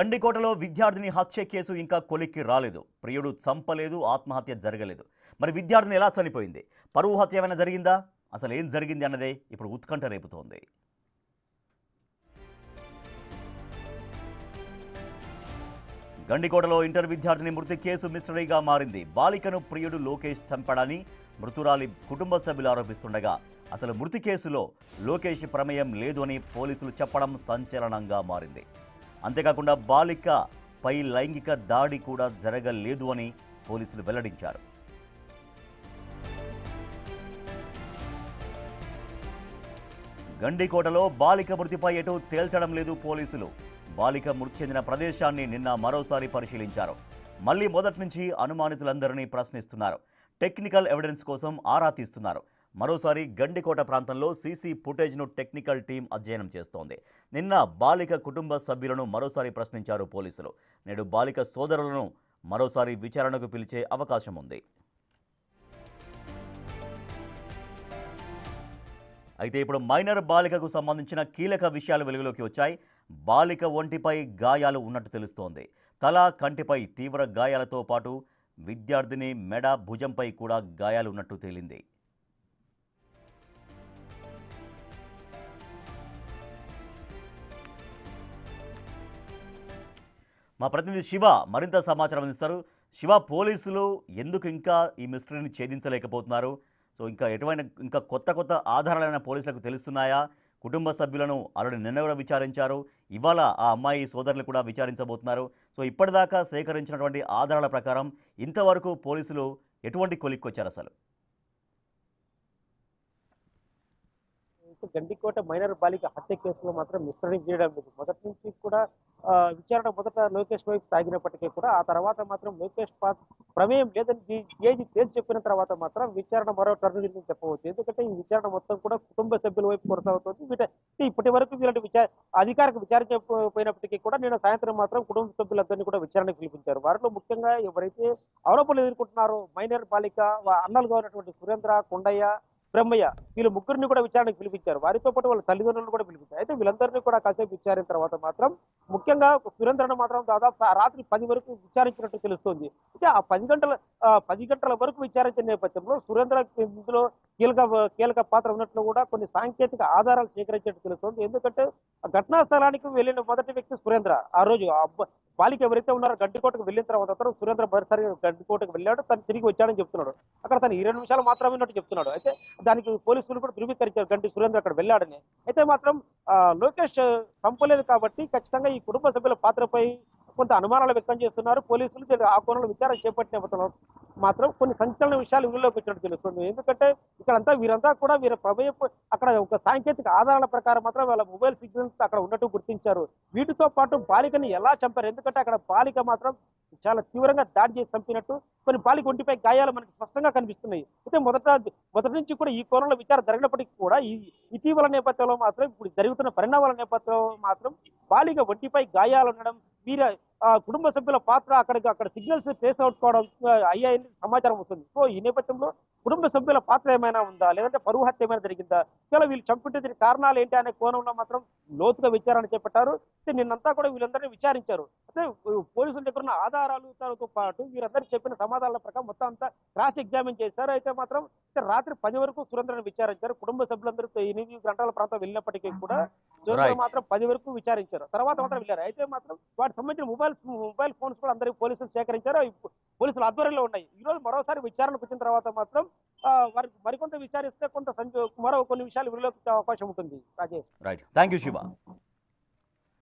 గండికోటలో విద్యార్థిని హత్య కేసు ఇంకా కొలిక్కి రాలేదు. ప్రియుడు చంపలేదు, ఆత్మహత్య జరగలేదు. మరి విద్యార్థిని ఎలా చనిపోయింది? పరువు హత్య ఏమైనా జరిగిందా? అసలు ఏం జరిగింది అన్నదే ఇప్పుడు ఉత్కంఠ రేపుతోంది. గండికోటలో ఇంటర్ విద్యార్థిని మృతి కేసు మిస్టరీగా మారింది. బాలికను ప్రియుడు లోకేష్ చంపాడని మృతురాలి కుటుంబ సభ్యులు ఆరోపిస్తుండగా అసలు మృతి కేసులో లోకేష్ ప్రమేయం లేదు అని పోలీసులు చెప్పడం సంచలనంగా మారింది. అంతేకాకుండా బాలికపై లైంగిక దాడి కూడా జరగలేదు అని పోలీసులు వెల్లడించారు. గండికోటలో బాలిక మృతిపై ఎటు తేల్చడం లేదు పోలీసులు. బాలిక మృతి చెందిన ప్రదేశాన్ని నిన్న మరోసారి పరిశీలించారు. మళ్లీ మొదటి నుంచి అనుమానితులందరినీ ప్రశ్నిస్తున్నారు. టెక్నికల్ ఎవిడెన్స్ కోసం ఆరా తీస్తున్నారు. మరోసారి గండికోట ప్రాంతంలో సీసీ ఫుటేజ్ను టెక్నికల్ టీం అధ్యయనం చేస్తోంది. నిన్న బాలిక కుటుంబ సభ్యులను మరోసారి ప్రశ్నించారు పోలీసులు. నేడు బాలిక సోదరులను మరోసారి విచారణకు పిలిచే అవకాశం ఉంది. అయితే ఇప్పుడు మైనర్ బాలికకు సంబంధించిన కీలక విషయాలు వెలుగులోకి వచ్చాయి. బాలిక ఒంటిపై గాయాలు ఉన్నట్టు తెలుస్తోంది. తల, కంటిపై తీవ్ర గాయాలతో పాటు విద్యార్థిని మెడ, భుజంపై కూడా గాయాలు ఉన్నట్టు తేలింది. మా ప్రతినిధి శివ మరింత సమాచారం అందిస్తారు. శివ, పోలీసులు ఎందుకు ఇంకా ఈ మిస్టరీని ఛేదించలేకపోతున్నారు? సో ఇంకా కొత్త ఆధారాలైన పోలీసులకు తెలుస్తున్నాయా? కుటుంబ సభ్యులను ఆల్రెడీ నిన్న కూడా విచారించారు. ఇవాళ ఆ అమ్మాయి సోదరులు కూడా విచారించబోతున్నారు. సో ఇప్పటిదాకా సేకరించినటువంటి ఆధారాల ప్రకారం ఇంతవరకు పోలీసులు ఎటువంటి కొలిక్కొచ్చారు అసలు? గండికోట మైనర్ బాలిక హత్య కేసులో మాత్రం మిస్టరీ చేయడం లేదు. మొదటి నుంచి కూడా విచారణ మొదట లోకేష్ వైపు సాగినప్పటికీ కూడా ఆ తర్వాత మాత్రం లోకేష్ ప్రమేయం లేదని ఏది తేల్చి చెప్పిన తర్వాత మాత్రం విచారణ మరో టర్న్ చెప్పవచ్చు. ఎందుకంటే ఈ విచారణ మొత్తం కూడా కుటుంబ సభ్యుల వైపు కొనసాగుతుంది. ఇప్పటి వరకు వీళ్ళకి అధికారిక విచారించకపోయినప్పటికీ కూడా నేను సాయంత్రం మాత్రం కుటుంబ సభ్యులందరినీ కూడా విచారణకు పిలిపించారు. వారిలో ముఖ్యంగా ఎవరైతే ఆరోపణలు ఎదుర్కొంటున్నారో మైనర్ బాలిక అన్నలుగా ఉన్నటువంటి సురేంద్ర, కొండయ్య, బ్రహ్మయ్య, వీళ్ళు ముగ్గురిని కూడా విచారణకు పిలిపించారు. వారితో పాటు వాళ్ళ తల్లిదండ్రులను కూడా పిలిపించారు. అయితే వీళ్ళందరినీ కూడా కాసేపు విచారిన తర్వాత మాత్రం ముఖ్యంగా సురేంద్రను మాత్రం దాదాపు రాత్రి 10 వరకు విచారించినట్టు తెలుస్తోంది. అయితే ఆ 10 గంటల వరకు విచారించిన నేపథ్యంలో సురేంద్ర ఇందులో కీలక పాత్ర ఉన్నట్లు కూడా కొన్ని సాంకేతిక ఆధారాలు సేకరించినట్టు తెలుస్తోంది. ఎందుకంటే ఘటనా స్థలానికి వెళ్ళిన మొదటి వ్యక్తి సురేంద్ర. ఆ రోజు బాలిక ఎవరైతే ఉన్నారో గండికోటకు వెళ్ళిన తర్వాత సురేంద్ర మరోసారి గండికోటకు వెళ్ళాడు, తను తిరిగి వచ్చాడని చెప్తున్నాడు. అక్కడ తను 20 నిమిషాలు మాత్రమే ఉన్నట్టు చెప్తున్నాడు. అయితే దానికి పోలీసులు కూడా ధృవీకరించారు గండి సురేంద్ర అక్కడ వెళ్ళాడని. అయితే మాత్రం లోకేష్ చంపలేదు కాబట్టి ఖచ్చితంగా ఈ కుటుంబ సభ్యుల పాత్రపై కొంత అనుమానాలు వ్యక్తం చేస్తున్నారు పోలీసులు. ఆ కోణంలో విచారణ చేపట్టిన మాత్రం కొన్ని సంచలన విషయాలు వీళ్ళలోకి వచ్చినట్టు తెలుస్తుంది. ఎందుకంటే వీరంతా కూడా వీరి ప్రమేయం అక్కడ ఒక సాంకేతిక ఆధారాల ప్రకారం మాత్రం వాళ్ళ మొబైల్ సిగ్నల్స్ అక్కడ ఉన్నట్టు గుర్తించారు. వీటితో పాటు బాలికని ఎలా చంపారు? ఎందుకంటే అక్కడ బాలిక మాత్రం చాలా తీవ్రంగా దాడి చేసి చంపినట్టు కొన్ని బాలిక ఒంటిపై గాయాలు మనకి స్పష్టంగా కనిపిస్తున్నాయి. అయితే మొదటి నుంచి కూడా ఈ కోణంలో విచారణ జరిగినప్పటికీ కూడా ఇటీవల నేపథ్యంలో మాత్రం ఇప్పుడు జరుగుతున్న పరిణామాల నేపథ్యంలో మాత్రం బాలిక ఒంటిపై గాయాలు ఉండడం, కుటుంబ సభ్యుల పాత్ర అక్కడ సిగ్నల్స్ ట్రేస్ అవుట్ కావడం అయ్యాయని సమాచారం వస్తుంది. సో ఈ నేపథ్యంలో కుటుంబ సభ్యుల పాత్ర ఏమైనా ఉందా, లేదంటే పరువు హత్య ఏమైనా జరిగిందా, ఇలా వీళ్ళు చంపుంటే కారణాలు ఏంటి అనే కోణంలో మాత్రం లోతుగా విచారణ చేపట్టారు. నిన్నంతా కూడా వీళ్ళందరినీ విచారించారు. అయితే పోలీసుల దగ్గర ఉన్న ఆధారాలతో పాటు వీరందరూ చెప్పిన సమాధానాల ప్రకారం మొత్తం అంతా క్రాస్ ఎగ్జామిన్ చేశారు. అయితే మాత్రం రాత్రి 10 వరకు సురేంద్రను విచారించారు. కుటుంబ సభ్యులందరూ 8 గంటల ప్రాంతం వెళ్ళినప్పటికీ కూడా సురేంద్ర మాత్రం 10 వరకు విచారించారు. తర్వాత మాత్రం వెళ్ళారు. అయితే మాత్రం వాటికి సంబంధించిన మొబైల్ ఫోన్స్ కూడా అందరికీ పోలీసులు సేకరించారు. పోలీసుల ఆధ్వర్యంలో ఉన్నాయి. ఈ రోజు మరోసారి విచారణకు వచ్చిన తర్వాత మాత్రం వారికి మరికొంత విచారిస్తే మరో కొన్ని విషయాలు వీళ్ళకి అవకాశం ఉంటుంది. Rajesh, right, thank you Shiva.